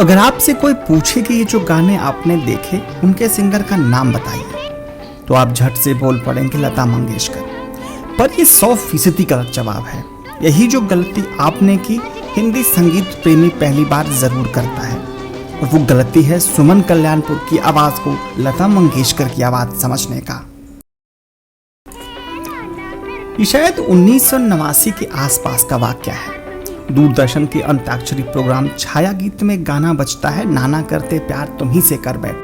अगर आपसे कोई पूछे कि ये जो गाने आपने देखे उनके सिंगर का नाम बताइए, तो आप झट से बोल पड़ेंगे लता मंगेशकर। पर ये 100% गलत जवाब है। यही जो गलती आपने की हिंदी संगीत प्रेमी पहली बार जरूर करता है, और वो गलती है सुमन कल्याणपुर की आवाज को लता मंगेशकर की आवाज समझने का। ये शायद 1989 के आसपास का वाक्य है। दूरदर्शन के अंताक्षरी प्रोग्राम छाया गीत में गाना बजता है, नाना करते प्यार तुम्ही से कर बैठ।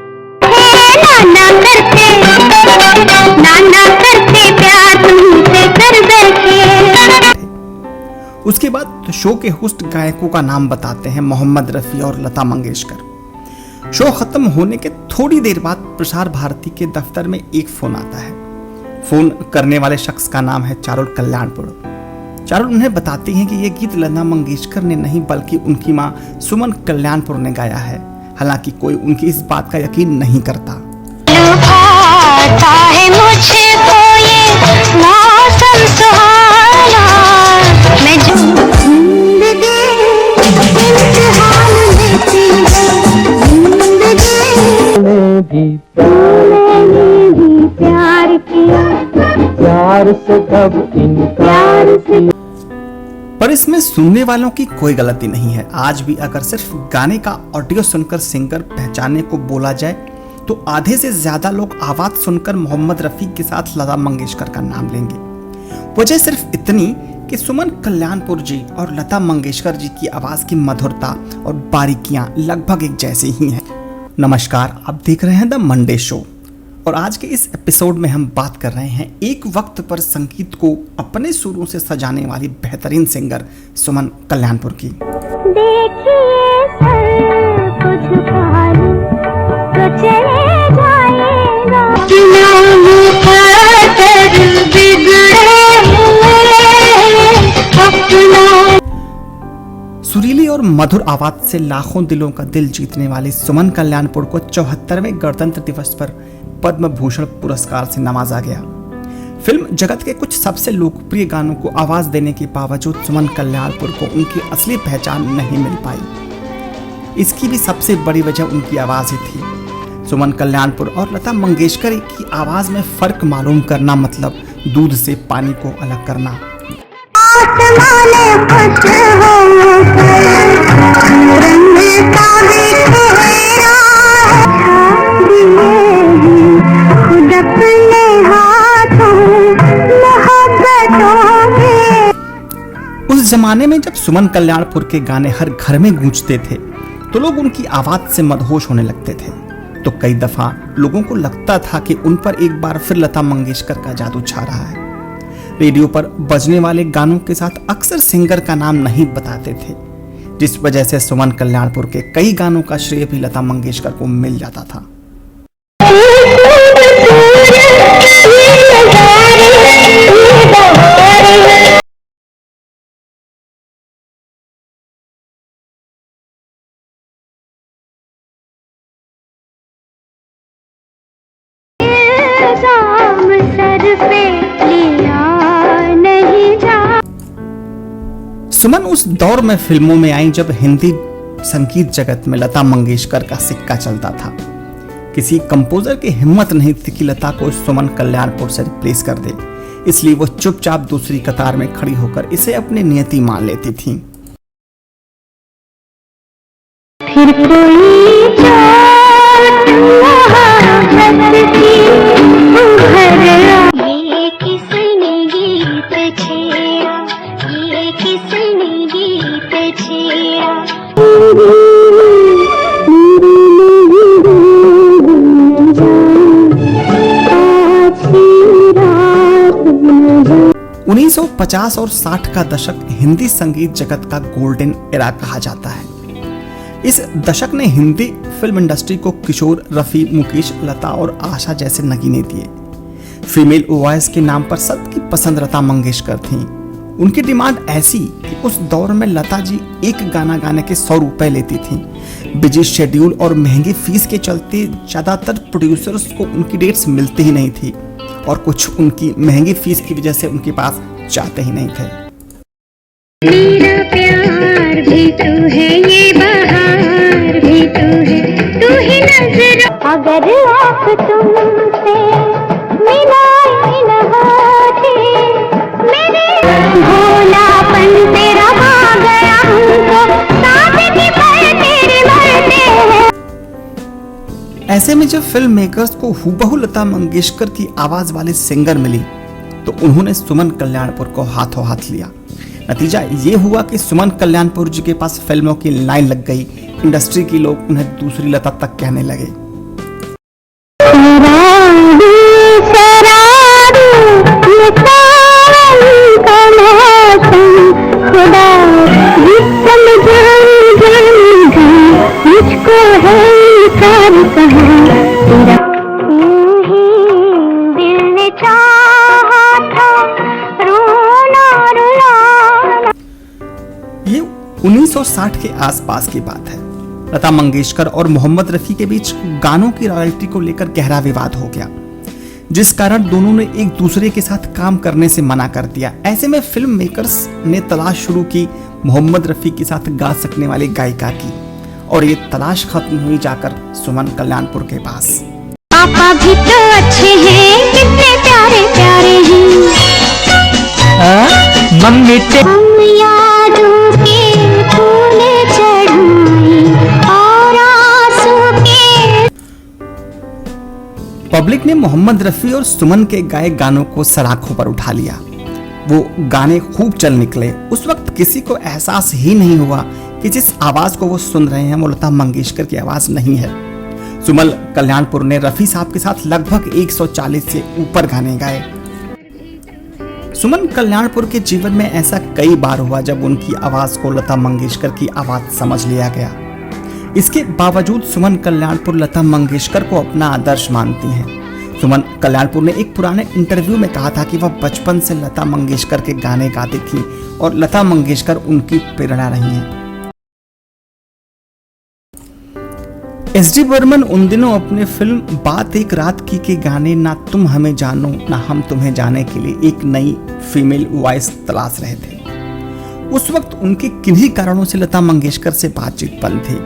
प्यार तुम्ही से कर बैठे। उसके बाद शो के होस्ट गायकों का नाम बताते हैं मोहम्मद रफी और लता मंगेशकर। शो खत्म होने के थोड़ी देर बाद प्रसार भारती के दफ्तर में एक फोन आता है। फोन करने वाले शख्स का नाम है चारुल कल्याणपुर। चारुल उन्हें बताती हैं कि यह गीत लता मंगेशकर ने नहीं बल्कि उनकी मां सुमन कल्याणपुर ने गाया है। हालांकि कोई उनकी इस बात का यकीन नहीं करता। पर इसमें सुनने वालों की कोई गलती नहीं है। आज भी अगर सिर्फ गाने का ऑडियो सुनकर सिंगर पहचानने को बोला जाए तो आधे से ज्यादा लोग आवाज सुनकर मोहम्मद रफी के साथ लता मंगेशकर का नाम लेंगे। वजह सिर्फ इतनी कि सुमन कल्याणपुर जी और लता मंगेशकर जी की आवाज की मधुरता और बारीकियां लगभग एक जैसी ही हैं। नमस्कार, आप देख रहे हैं द मंडे शो, और आज के इस एपिसोड में हम बात कर रहे हैं एक वक्त पर संगीत को अपने सुरों से सजाने वाली बेहतरीन सिंगर सुमन कल्याणपुर की। सुरीली और मधुर आवाज से लाखों दिलों का दिल जीतने वाली सुमन कल्याणपुर को 74वें गणतंत्र दिवस पर पद्म भूषण पुरस्कार से नवाजा गया। फिल्म जगत के कुछ सबसे लोकप्रिय गानों को आवाज देने के बावजूद सुमन कल्याणपुर को उनकी असली पहचान नहीं मिल पाई। इसकी भी सबसे बड़ी वजह उनकी आवाज ही थी। सुमन कल्याणपुर और लता मंगेशकर की आवाज में फर्क मालूम करना मतलब दूध से पानी को अलग करना। उस जमाने में जब सुमन कल्याणपुर के गाने हर घर में गूंजते थे तो लोग उनकी आवाज से मदहोश होने लगते थे। तो कई दफा लोगों को लगता था कि उन पर एक बार फिर लता मंगेशकर का जादू छा रहा है। रेडियो पर बजने वाले गानों के साथ अक्सर सिंगर का नाम नहीं बताते थे, जिस वजह से सुमन कल्याणपुर के कई गानों का श्रेय भी लता मंगेशकर को मिल जाता था। सुमन उस दौर में फिल्मों में आई जब हिंदी संगीत जगत में लता मंगेशकर का सिक्का चलता था। किसी कंपोजर की हिम्मत नहीं थी कि लता को सुमन कल्याणपुर से रिप्लेस कर दे, इसलिए वो चुपचाप दूसरी कतार में खड़ी होकर इसे अपनी नियति मान लेती थी। फिर उन्नीस 1950 और 60 का दशक हिंदी संगीत जगत का गोल्डन एरा कहा जाता है। इस दशक ने हिंदी फिल्म इंडस्ट्री को किशोर, रफी, मुकेश, लता और आशा जैसे नगीने दिए। फीमेल वॉइस के नाम पर सबकी पसंद लता मंगेशकर थीं। उनकी डिमांड ऐसी कि उस दौर में लता जी एक गाना गाने के 100 रुपए लेती थीं। बिजी शेड्यूल और महंगी फीस के चलते ज्यादातर प्रोड्यूसर्स को उनकी डेट्स मिलती ही नहीं थी, और कुछ उनकी महंगी फीस की वजह से उनके पास जाते ही नहीं थे। मेरा प्यार भी तू है, ये बहार भी ऐसे में जब फिल्म मेकर्स को हूबहू लता मंगेशकर की आवाज वाले सिंगर मिली तो उन्होंने सुमन कल्याणपुर को हाथों हाथ लिया। नतीजा ये हुआ कि सुमन कल्याणपुर जी के पास फिल्मों की लाइन लग गई। इंडस्ट्री के लोग उन्हें दूसरी लता तक कहने लगे। ये 1960 के आसपास की बात है। लता मंगेशकर और मोहम्मद रफी के बीच गानों की रॉयल्टी को लेकर गहरा विवाद हो गया, जिस कारण दोनों ने एक दूसरे के साथ काम करने से मना कर दिया। ऐसे में फिल्म मेकर्स ने तलाश शुरू की मोहम्मद रफी के साथ गा सकने वाली गायिका की, और ये तलाश खत्म हुई जाकर सुमन कल्याणपुर के पास। पापा भी तो अच्छे हैं, कितने प्यारे प्यारे हैं। मम्मी हम यादों के फूल चढ़ाए और आंसू के। पब्लिक ने मोहम्मद रफी और सुमन के गाए गानों को सराखों पर उठा लिया। वो गाने खूब चल निकले। उस वक्त किसी को एहसास ही नहीं हुआ कि जिस आवाज को वो सुन रहे हैं वो लता मंगेशकर की आवाज नहीं है। सुमन कल्याणपुर ने रफी साहब के साथ लगभग 140 से ऊपर गाने गाए। सुमन कल्याणपुर के जीवन में ऐसा कई बार हुआ जब उनकी आवाज को लता मंगेशकर की आवाज समझ लिया गया। इसके बावजूद सुमन कल्याणपुर लता मंगेशकर को अपना आदर्श मानती हैं। सुमन कल्याणपुर ने एक पुराने इंटरव्यू में कहा था कि वह बचपन से लता मंगेशकर के गाने गाती थी और लता मंगेशकर उनकी प्रेरणा रही हैं। एस.डी. बर्मन उन दिनों अपने फिल्म बात एक रात की के गाने ना तुम हमें जानो ना हम तुम्हें जाने के लिए एक नई फीमेल वॉइस तलाश रहे थे। उस वक्त उनके किन्हीं कारणों से लता मंगेशकर से बातचीत बंद थी,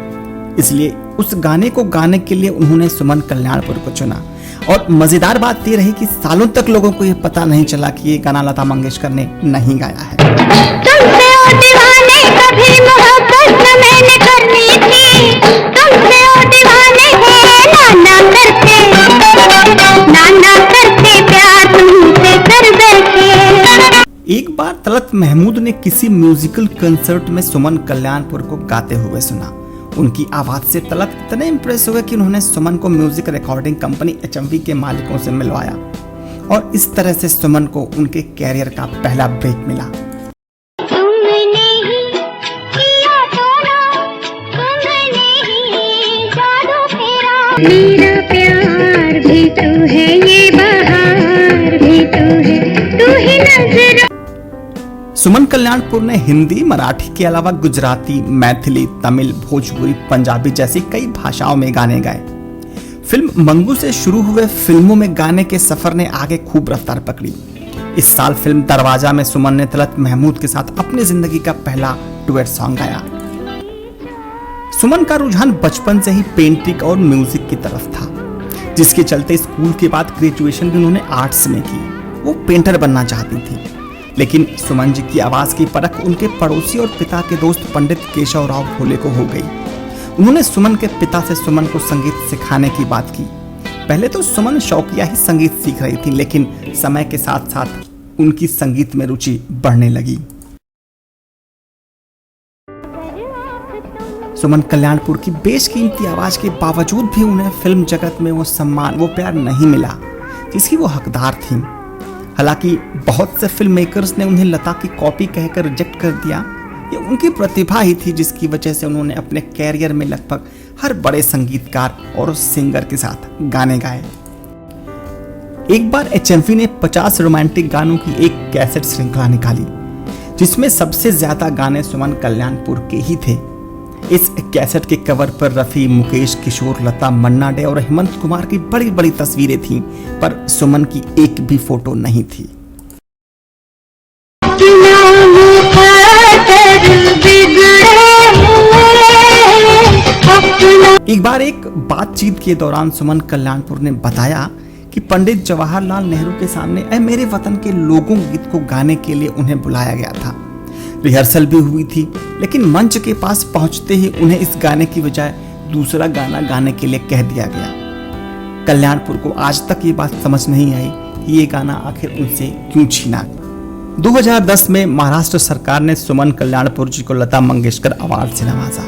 इसलिए उस गाने को गाने के लिए उन्होंने सुमन कल्याणपुर को चुना। और मजेदार बात यह रही कि सालों तक लोगों को यह पता नहीं चला कि ये गाना लता मंगेशकर ने नहीं गाया है। तुमसे ओ दीवाने कभी मोहब्बत न मैंने करनी थी, तुमसे ओ दीवाने नाना करते प्यार तुमसे कर बैठे। एक बार तलत महमूद ने किसी म्यूजिकल कंसर्ट में सुमन कल्याणपुर को गाते हुए सुना। उनकी आवाज से तलत इतने इंप्रेस हुए कि उन्होंने सुमन को म्यूजिक रिकॉर्डिंग कंपनी एचएमवी के मालिकों से मिलवाया, और इस तरह से सुमन को उनके कैरियर का पहला ब्रेक मिला। मेरा प्यार भी तू है, ये बहार भी तू है, तू ही नजर। सुमन कल्याणपुर ने हिंदी, मराठी के अलावा गुजराती, मैथिली, तमिल, भोजपुरी, पंजाबी जैसी कई भाषाओं में गाने गाए। फिल्म मंगू से शुरू हुए फिल्मों में गाने के सफर ने आगे खूब रफ्तार पकड़ी। इस साल फिल्म दरवाजा में सुमन ने तलत महमूद के साथ अपनी जिंदगी का पहला डुएट सॉन्ग गाया। सुमन का रुझान बचपन से ही पेंटिंग और म्यूजिक की तरफ था, जिसके चलते स्कूल के बाद ग्रेजुएशन भी उन्होंने आर्ट्स में की। वो पेंटर बनना चाहती थी, लेकिन सुमन जी की आवाज की परख उनके पड़ोसी और पिता के दोस्त पंडित केशव राव भोले को हो गई। उन्होंने सुमन के पिता से सुमन को संगीत सिखाने की बात की। पहले तो सुमन शौकिया ही संगीत सीख रही थी, लेकिन समय के साथ साथ उनकी संगीत में रुचि बढ़ने लगी। सुमन कल्याणपुर की बेशकीमती आवाज के बावजूद भी उन्हें फिल्म जगत में वो सम्मान, वो प्यार नहीं मिला जिसकी वो हकदार थी। हालांकि बहुत से फिल्म मेकर्स ने उन्हें लता की कॉपी कहकर रिजेक्ट कर दिया। ये उनकी प्रतिभा ही थी जिसकी वजह से उन्होंने अपने कैरियर में लगभग हर बड़े संगीतकार और सिंगर के साथ गाने गाए। एक बार एचएमवी ने 50 रोमांटिक गानों की एक कैसेट श्रृंखला निकाली, जिसमें सबसे ज्यादा गाने सुमन कल्याणपुर के ही थे। इस कैसेट के कवर पर रफी, मुकेश, किशोर, लता, मन्ना डे और हेमंत कुमार की बड़ी बड़ी तस्वीरें थीं, पर सुमन की एक भी फोटो नहीं थी। एक बार एक बातचीत के दौरान सुमन कल्याणपुर ने बताया कि पंडित जवाहरलाल नेहरू के सामने ऐ मेरे वतन के लोगों गीत को गाने के लिए उन्हें बुलाया गया था। रिहर्सल भी हुई थी, लेकिन मंच के पास पहुंचते ही उन्हें इस गाने की बजाय दूसरा गाना गाने के लिए कह दिया गया। कल्याणपुर को आज तक ये बात समझ नहीं आई कि ये गाना आखिर उनसे क्यों छीना। 2010 में महाराष्ट्र सरकार ने सुमन कल्याणपुर जी को लता मंगेशकर अवार्ड से नवाजा।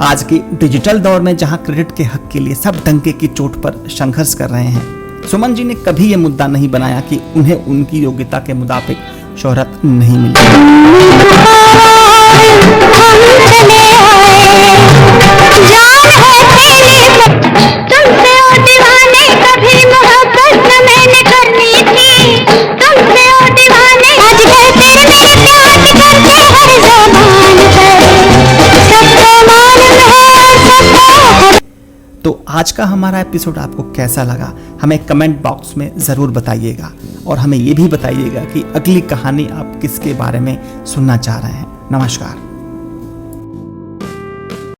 आज के डिजिटल दौर में जहां क्रेडिट के हक के लिए सब डंके की चोट पर संघर्ष कर रहे हैं, सुमन जी ने कभी यह मुद्दा नहीं बनाया कि उन्हें उनकी योग्यता के मुताबिक शोहरत नहीं मिली। तो आज का हमारा एपिसोड आपको कैसा लगा, हमें कमेंट बॉक्स में ज़रूर बताइएगा और हमें ये भी बताइएगा कि अगली कहानी आप किसके बारे में सुनना चाह रहे हैं। नमस्कार।